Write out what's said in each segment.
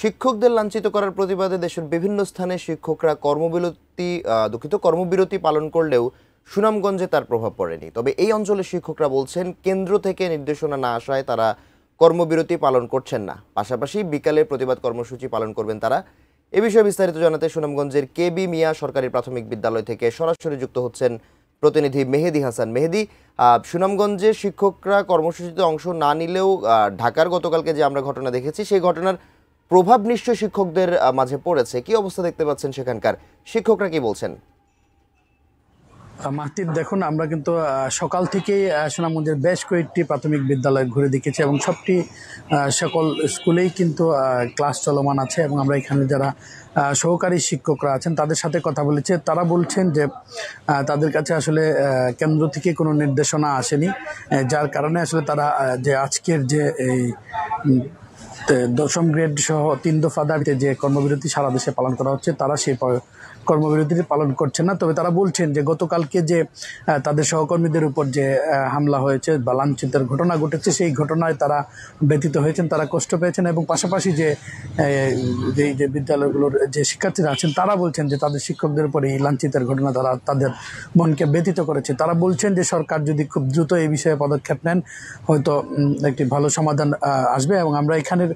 শিক্ষকদের লাঞ্ছিত করার প্রতিবাদে দেশের বিভিন্ন স্থানে শিক্ষকরা কর্মবিরতি পালন করলেও সুনামগঞ্জে তার প্রভাব পড়েনি। তবে এই অঞ্চলের শিক্ষকরা বলছেন কেন্দ্র থেকে নির্দেশনা না আসায় তারা কর্মবিরতি পালন করছেন না। পাশাপাশি বিকালে প্রতিবাদ কর্মসূচি পালন করবেন তারা। এ বিষয়ে বিস্তারিত জানাতে সুনামগঞ্জের কেবি মিয়া সরকারি প্রাথমিক বিদ্যালয় থেকে সরাসরি যুক্ত হচ্ছেন প্রতিনিধি মেহেদি হাসান। মেহেদি, সুনামগঞ্জে শিক্ষকরা কর্মসূচিতে অংশ না নিলেও ঢাকার গতকালকে যে আমরা ঘটনা দেখেছি সেই ঘটনার প্রভাব নিশ্চয় শিক্ষকদের মাঝে পড়েছে। কি অবস্থা দেখতে পাচ্ছেন সেখানকার শিক্ষকরা, কি বলছেন? মাহতিব, দেখুন, আমরা কিন্তু সকাল থেকেই সুনামগঞ্জের বেশ কয়েকটি প্রাথমিক বিদ্যালয় ঘুরে দেখেছি এবং সকল স্কুলেই কিন্তু ক্লাস চলমান আছে এবং আমরা এখানে যারা সহকারী শিক্ষকরা আছেন তাদের সাথে কথা বলেছি। তারা বলছেন যে তাদের কাছে আসলে কেন্দ্র থেকে কোনো নির্দেশনা আসেনি, যার কারণে আসলে তারা যে আজকের যে এই 10ম গ্রেড সহ 3 দফা দাবিতে যে কর্মবিরতি সারা দেশে পালন করা হচ্ছে তারা সেই কর্মবিরতিটি পালন করছেন না। তবে তারা বলছেন যে গতকালকে যে তাদের সহকর্মীদের উপর যে হামলা হয়েছে বা লাঞ্ছিতের ঘটনা ঘটেছে সেই ঘটনায় তারা ব্যথিত হয়েছেন, তারা কষ্ট পেয়েছেন এবং পাশাপাশি যে বিদ্যালয়গুলোর যে শিক্ষার্থীরা আছেন তারা বলছেন যে তাদের শিক্ষকদের উপর এই লাঞ্ছিতের ঘটনা তাদের মনকে ব্যথিত করেছে। তারা বলছেন যে সরকার যদি খুব দ্রুত এই বিষয়ে পদক্ষেপ নেন হয়তো একটি ভালো সমাধান আসবে। এবং আমরা এখানের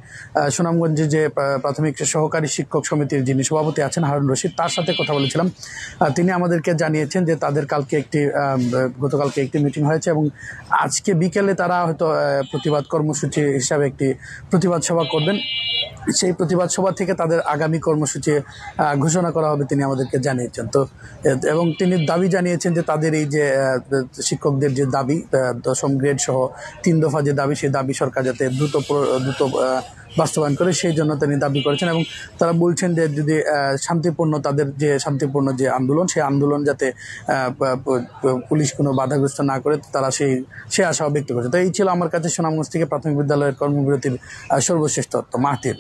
সুনামগঞ্জে যে প্রাথমিক সহকারী শিক্ষক সমিতির যিনি সভাপতি আছেন হারুন রশিদ, তার সাথে কথা বলেছিলাম। তিনি আমাদেরকে জানিয়েছেন যে তাদের গতকালকে একটি মিটিং হয়েছে এবং আজকে বিকেলে তারা হয়তো প্রতিবাদ কর্মসূচি হিসাবে একটি প্রতিবাদ সভা করবেন। সেই প্রতিবাদ সভা থেকে তাদের আগামী কর্মসূচি ঘোষণা করা হবে তিনি আমাদেরকে জানিয়েছেন। তো এবং তিনি দাবি জানিয়েছেন যে তাদের এই যে শিক্ষকদের যে দাবি 10ম গ্রেড সহ 3 দফা যে দাবি, সেই দাবি সরকার যাতে দ্রুত বাস্তবায়ন করে সেই জন্য তিনি দাবি করেছেন। এবং তারা বলছেন যে যদি তাদের যে শান্তিপূর্ণ যে আন্দোলন, সেই আন্দোলন যাতে পুলিশ কোনো বাধাগ্রস্ত না করে তারা সেই আশাও ব্যক্ত করেছে। তো এই ছিল আমার কাছে সুনামগঞ্জ থেকে প্রাথমিক বিদ্যালয়ের কর্মবিরতির সর্বশেষ তথ্য। মাহতির।